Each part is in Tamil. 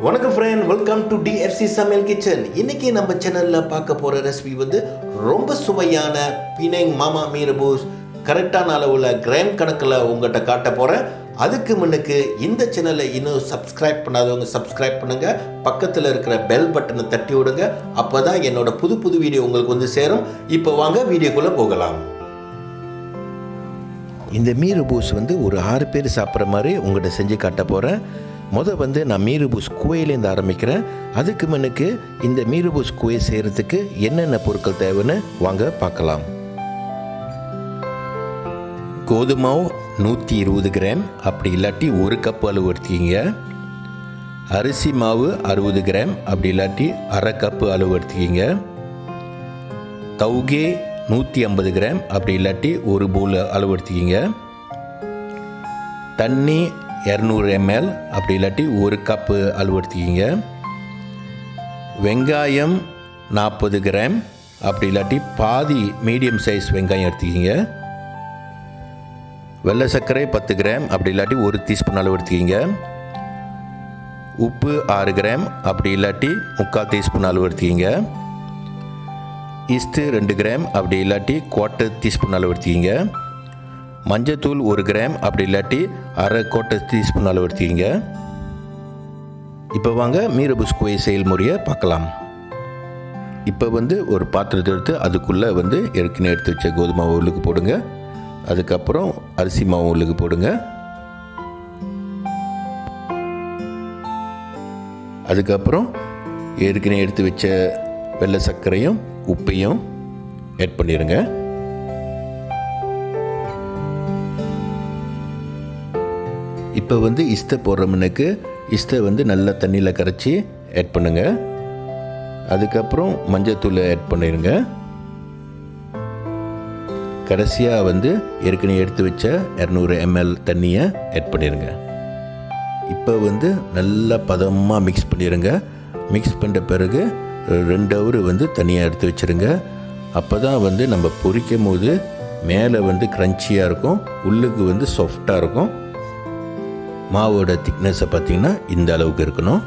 வணக்கம் ஃப்ரெண்ட், வெல்கம் டு டிஎஃப்சி சமையல் கிச்சன். இன்னைக்கு நம்ம சேனலில் பார்க்க போகிற ரெசிபி ரொம்ப சுவையான பினேங் மாமா மீ ரெபுஸ் கரெக்டான அளவில் கிராம் கணக்கில் உங்கள்கிட்ட காட்ட போகிறேன். அதுக்கு முன்னுக்கு இந்த சேனலை இன்னும் சப்ஸ்கிரைப் பண்ணாதவங்க சப்ஸ்கிரைப் பண்ணுங்கள், பக்கத்தில் இருக்கிற பெல் பட்டனை தட்டி விடுங்க. அப்போ தான் என்னோட புது வீடியோ உங்களுக்கு சேரும். இப்போ வாங்க வீடியோக்குள்ளே போகலாம். இந்த மீ ரெபுஸ் ஒரு 6 பேர் சாப்பிட்ற மாதிரி உங்கள்கிட்ட செஞ்சு காட்ட போகிறேன். நான் மீ ரெபுஸ் குவையிலேருந்து ஆரம்பிக்கிறேன். அதுக்கு முன்னுக்கு இந்த மீ ரெபுஸ் குவை செய்கிறதுக்கு என்னென்ன பொருட்கள் தேவைன்னு வாங்க பார்க்கலாம். கோதுமாவு 120 கிராம், அப்படி இல்லாட்டி 1 கப் அளவு எடுத்துக்கிங்க. அரிசி மாவு 60 கிராம், அப்படி இல்லாட்டி அரை கப்பு அளவு எடுத்துக்கிங்க. தவுகே 150 கிராம், அப்படி இல்லாட்டி 1 பவுல் அளவு எடுத்துக்கிங்க. தண்ணி 200 ml, அப்படி இல்லாட்டி 1 கப்பு அளவு எடுத்துக்கிங்க. வெங்காயம் 40 கிராம், அப்படி இல்லாட்டி பாதி மீடியம் சைஸ் வெங்காயம் எடுத்துக்கிங்க. வெள்ளை சர்க்கரை 10 கிராம், அப்படி இல்லாட்டி 1 டீஸ்பூன் அளவு எடுத்துக்கிங்க. உப்பு 6 கிராம், அப்படி இல்லாட்டி 3/4 டீஸ்பூன் அளவு எடுத்துக்கிங்க. ஈஸ்ட்டு 2 கிராம், அப்படி இல்லாட்டி 1/4 டீஸ்பூன் அளவு எடுத்துக்கிங்க. மஞ்சத்தூள் 1 கிராம், அப்படி இல்லாட்டி அரை டீஸ்பூன் அளவு எடுத்துக்கிங்க. இப்போ வாங்க மீ ரெபுஸ் குவை செயல்முறையை பார்க்கலாம். இப்போ ஒரு பாத்திரத்தை எடுத்து அதுக்குள்ளே ஏற்கனவே எடுத்து வச்ச கோதுமை மாவு உள்ளுக்கு போடுங்க. அதுக்கப்புறம் அரிசி மாவு உள்ளுக்கு போடுங்க. அதுக்கப்புறம் ஏற்கனவே எடுத்து வச்ச வெள்ளை சர்க்கரையும் உப்பையும் ஆட் பண்ணிடுங்க. இப்போ இஸ்தை போடுற முன்னுக்கு இஸ்தை நல்ல தண்ணியில் கரைச்சி ஆட் பண்ணுங்க. அதுக்கப்புறம் மஞ்சத்தூளை ஆட் பண்ணிடுங்க. கடைசியாக ஏற்கனவே எடுத்து வச்ச 200 ml தண்ணியை ஆட் பண்ணிடுங்க. இப்போ நல்லா பதமாக மிக்ஸ் பண்ணிடுங்க. மிக்ஸ் பண்ணுற பிறகு 2 ஹவர் தனியாக எடுத்து வச்சுருங்க. அப்போ தான் நம்ம பொரிக்கும் போது மேலே க்ரன்ச்சியாக இருக்கும், உள்ளுக்கு சாஃப்டாக இருக்கும். மாவோட திக்னஸை பார்த்திங்கன்னா இந்த அளவுக்கு இருக்கணும்.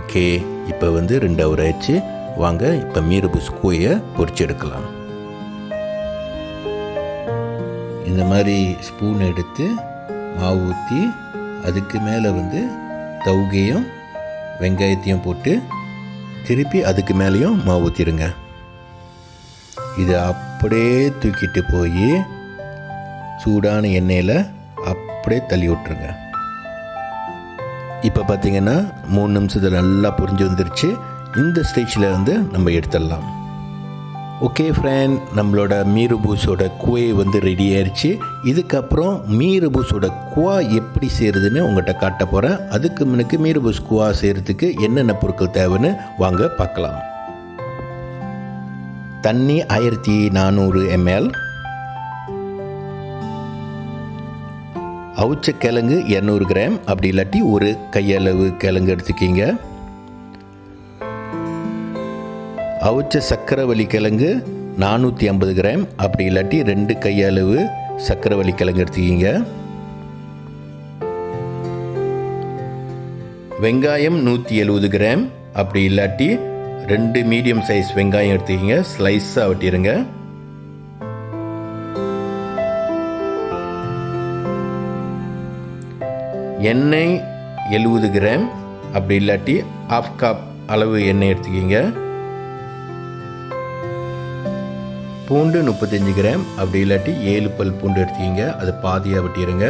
ஓகே, இப்போ 2 ஹவர் ஆயிடுச்சு. வாங்க இப்போ மீ ரெபுஸ் குவையை பொரிச்சு எடுக்கலாம். இந்த மாதிரி ஸ்பூன் எடுத்து மாவு ஊற்றி அதுக்கு மேலே தவுகையும் வெங்காயத்தையும் போட்டு திருப்பி அதுக்கு மேலேயும் மாவு ஊற்றிடுங்க. இதை அப்படியே தூக்கிட்டு போய் சூடான எண்ணெயில் அப்படியே தள்ளி விட்டுருங்க. இப்போ பார்த்தீங்கன்னா 3 நிமிஷத்தில் நல்லா புரிஞ்சு வந்துருச்சு. இந்த ஸ்டேஜில் நம்ம எடுத்துடலாம். ஓகே ஃப்ரெண்ட், நம்மளோட மீ ரெபுஸோட குவை ரெடி ஆயிடுச்சு. இதுக்கப்புறம் மீ ரெபுஸோட குவா எப்படி செய்கிறதுன்னு உங்கள்கிட்ட காட்ட போகிறேன். அதுக்கு முன்னுக்கு மீ ரெபுஸ் குவா செய்கிறதுக்கு என்னென்ன பொருட்கள் தேவைன்னு வாங்க பார்க்கலாம். தண்ணி 1400 ml, அவிச்ச கிழங்கு 200 கிராம், அப்படி இல்லாட்டி 1 கையளவு கிழங்கு எடுத்துக்கிங்க. அவிச்ச சக்கரவள்ளி கிழங்கு 450 கிராம், அப்படி இல்லாட்டி 2 கையளவு சக்கரவள்ளி கிழங்கு எடுத்துக்கிங்க. வெங்காயம் 170 கிராம், அப்படி இல்லாட்டி 2 மீடியம் சைஸ் வெங்காயம் எடுத்துக்கிங்க. ஸ்லைஸாக வெட்டிடுங்க. எண்ணெய் 70 கிராம், அப்படி இல்லாட்டி 1/2 கப் அளவு எண்ணெய் எடுத்துக்கிங்க. பூண்டு 35 கிராம், அப்படி இல்லாட்டி 7 பல் பூண்டு எடுத்துக்கிங்க. அது பாதியாக வெட்டிடுங்க.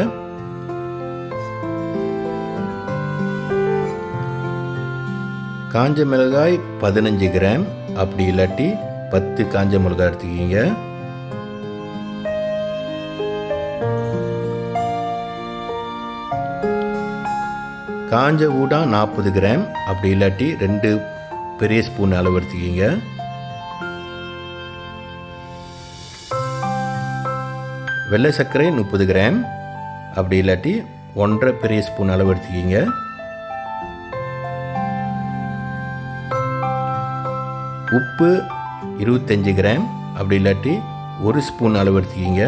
காஞ்ச மிளகாய் 15 கிராம், அப்படி இல்லாட்டி 10 காஞ்ச மிளகாய் எடுத்துக்கிங்க. காஞ்ச ஊடா 40 கிராம், அப்படி இல்லாட்டி 2 பெரிய ஸ்பூன் அளவு எடுத்துக்கிங்க. வெள்ளை சர்க்கரை 30 கிராம், அப்படி இல்லாட்டி 1.5 பெரிய ஸ்பூன் அளவு எடுத்துக்கிங்க. உப்பு 25 கிராம், அப்படி இல்லாட்டி 1 ஸ்பூன் அளவு எடுத்துக்கிங்க.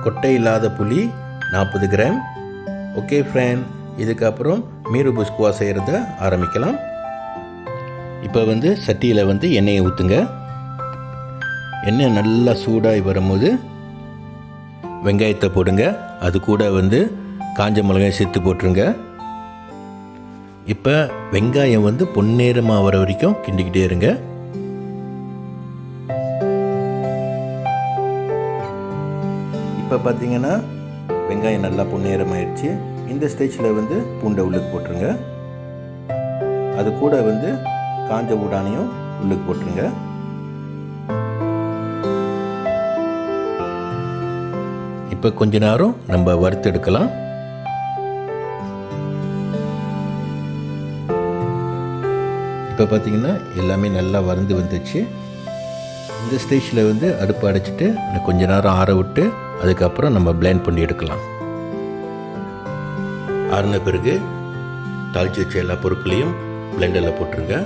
கொட்டை இல்லாத புளி 40 கிராம், ஓகே ஃப்ரெண்ட், இதுக்கப்புறம் மீ ரிபஸ் குவா செய்கிறத ஆரம்பிக்கலாம். இப்போ வந்து சட்டியில் வந்து எண்ணெயை ஊற்றுங்க. எண்ணெய் நல்லா சூடாகி வரும்போது வெங்காயத்தை போடுங்க. அது கூட வந்து காஞ்ச மிளகாய் சேர்த்து போட்டுருங்க. இப்போ வெங்காயம் வந்து பொன்னேரமாக வர வரைக்கும் கிண்டிக்கிட்டே இருங்க. இப்போ பார்த்தீங்கன்னா வெங்காயம் நல்லா பொன்னேரமாயிடுச்சு. இந்த ஸ்டேஜில் வந்து பூண்டை உள்ளுக்கு போட்டுருங்க. அது கூட வந்து காஞ்ச ஊடானையும் உள்ளுக்கு போட்டுருங்க. இப்போ கொஞ்ச நேரம் நம்ம வறுத்தெடுக்கலாம். இப்போ பார்த்தீங்கன்னா எல்லாமே நல்லா வறுந்து வந்துச்சு. இந்த ஸ்டேஜில் வந்து அடுப்பு அடைச்சிட்டு கொஞ்ச நேரம் ஆற விட்டு அதுக்கப்புறம் நம்ம பிளெண்ட் பண்ணி எடுக்கலாம். ஆறின பிறகு தாளித்து வச்ச எல்லா பொருட்களையும் பிளெண்டரில் போட்டுருங்க.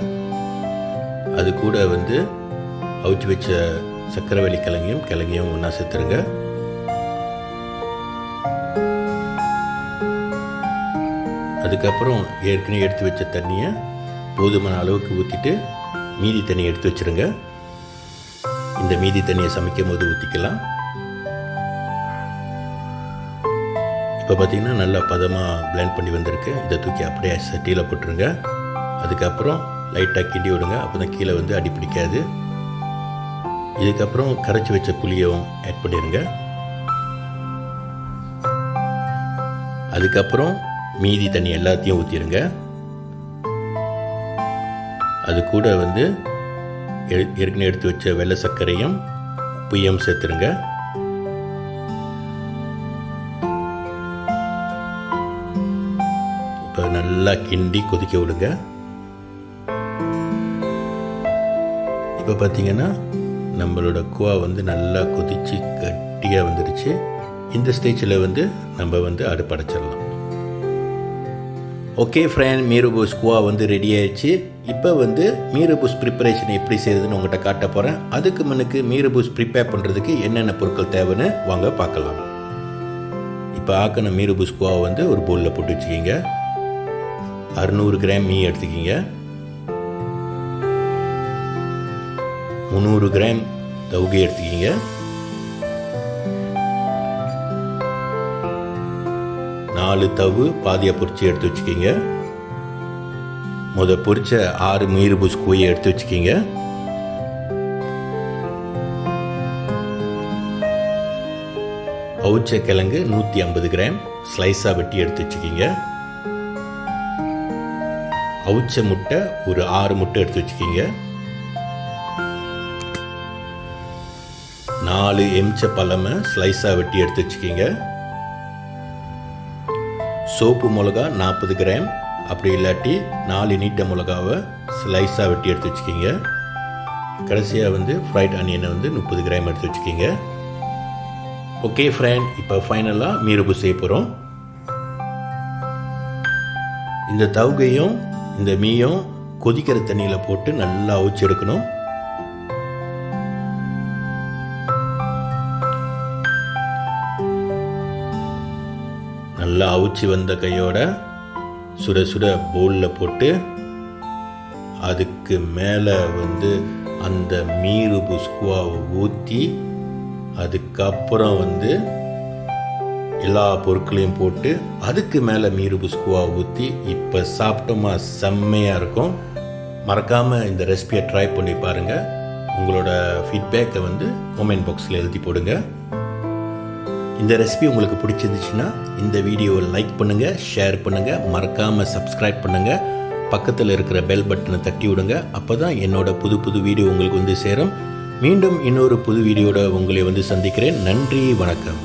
அது கூட வந்து அவிச்சு வச்ச சக்கரவள்ளி கிழங்கையும் ஒன்றா சேர்த்துருங்க. அதுக்கப்புறம் ஏற்கனவே எடுத்து வச்ச தண்ணியை போதுமான அளவுக்கு ஊற்றிட்டு மீதி தண்ணியை எடுத்து வச்சுருங்க. இந்த மீதி தண்ணியை சமைக்கும் போது ஊற்றிக்கலாம். இப்போ பார்த்திங்கன்னா நல்லா பதமாக பிளெண்ட் பண்ணி வந்திருக்கு. இதை தூக்கி அப்படியே சட்டியில் போட்டுருங்க. அதுக்கப்புறம் லைட்டாக கிண்டி விடுங்க. அப்போ தான் கீழே வந்து அடி பிடிக்காது. இதுக்கப்புறம் கரைச்சி வச்ச புளியும் ஆட் பண்ணிடுங்க. அதுக்கப்புறம் மீதி தண்ணி எல்லாத்தையும் ஊற்றிடுங்க. அது கூட வந்து ஏற்கனவே எடுத்து வச்ச வெள்ளை சர்க்கரையும் உப்பையும் சேர்த்துருங்க. இப்போ நல்லா கிண்டி கொதிக்க விடுங்க. இப்போ பார்த்தீங்கன்னா நம்மளோட குவா வந்து நல்லா கொதித்து கட்டியாக வந்துடுச்சு. இந்த ஸ்டேஜில் வந்து நம்ம வந்து அடுப்படைச்சிடலாம். ஓகே ஃப்ரெண்ட், மீ ரிபஸ் குவா வந்து ரெடி ஆயிடுச்சு. இப்போ வந்து மீ ரிபஸ் ப்ரிப்பரேஷன் எப்படி செய்யுதுன்னு உங்கள்கிட்ட காட்ட போகிறேன். அதுக்கு முன்னுக்கு மீ ரிபஸ் ப்ரிப்பேர் பண்ணுறதுக்கு என்னென்ன பொருட்கள் தேவைன்னு வாங்க பார்க்கலாம். இப்போ ஆக்கின மீ ரிபஸ் குவாவை வந்து ஒரு பவுலில் போட்டு வச்சுக்கிங்க. 600 கிராம் மீ எடுத்துக்கிங்க. 300 கிராம் தவுகை எடுத்துக்கிங்க. 4 தவு பாதியாக பொரிச்சு எடுத்து வச்சுக்கிங்க. பொரிச்ச 6 மீ ரிபஸ் குவையை எடுத்து வச்சுக்கிங்க. அவிச்ச கிழங்கு 150 கிராம் ஸ்லைஸாக வெட்டி எடுத்து வச்சுக்கிங்க. அவிச்ச முட்டை ஒரு 6 முட்டை எடுத்து வச்சுக்கிங்க. 4 எம்ச்ச பழமை ஸ்லைஸாக வெட்டி எடுத்து வச்சுக்கிங்க. சோப்பு மிளகா 40 கிராம், அப்படி இல்லாட்டி 4 நீட்ட மிளகாவை ஸ்லைஸாக வெட்டி எடுத்து வச்சுக்கிங்க. கடைசியாக வந்து ஃப்ரைட் ஆனியனை வந்து 30 கிராம் எடுத்து வச்சுக்கிங்க. ஓகே ஃப்ரெண்ட், இப்போ ஃபைனலாக மீ ரிபஸ் செய்ய போகிறோம். இந்த தவுகையும் இந்த மீயும் கொதிக்கிற தண்ணியில் போட்டு நல்லா அவிச்சு எடுக்கணும். நல்லா அவிச்சு வந்த கையோட சுட சுட பவுலில் போட்டு அதுக்கு மேலே வந்து அந்த மீ ரிபஸ் குவாவை ஊற்றி அதுக்கப்புறம் வந்து எல்லா பொருட்களையும் போட்டு அதுக்கு மேலே மீ ரிபஸ் குவாவை ஊற்றி இப்போ சாப்பிட்டோமா செம்மையாக இருக்கும். மறக்காமல் இந்த ரெசிபியை ட்ரை பண்ணி பாருங்கள். உங்களோட ஃபீட்பேக்கை வந்து கமெண்ட் பாக்ஸில் எழுதி போடுங்க. இந்த ரெசிபி உங்களுக்கு பிடிச்சிருந்துச்சுன்னா இந்த வீடியோவை லைக் பண்ணுங்கள், ஷேர் பண்ணுங்கள், மறக்காமல் சப்ஸ்கிரைப் பண்ணுங்கள். பக்கத்தில் இருக்கிற பெல் பட்டனை தட்டி விடுங்க. அப்போ தான் என்னோட புது வீடியோ உங்களுக்கு வந்து சேரும். மீண்டும் இன்னொரு புது வீடியோட உங்களை வந்து சந்திக்கிறேன். நன்றி, வணக்கம்.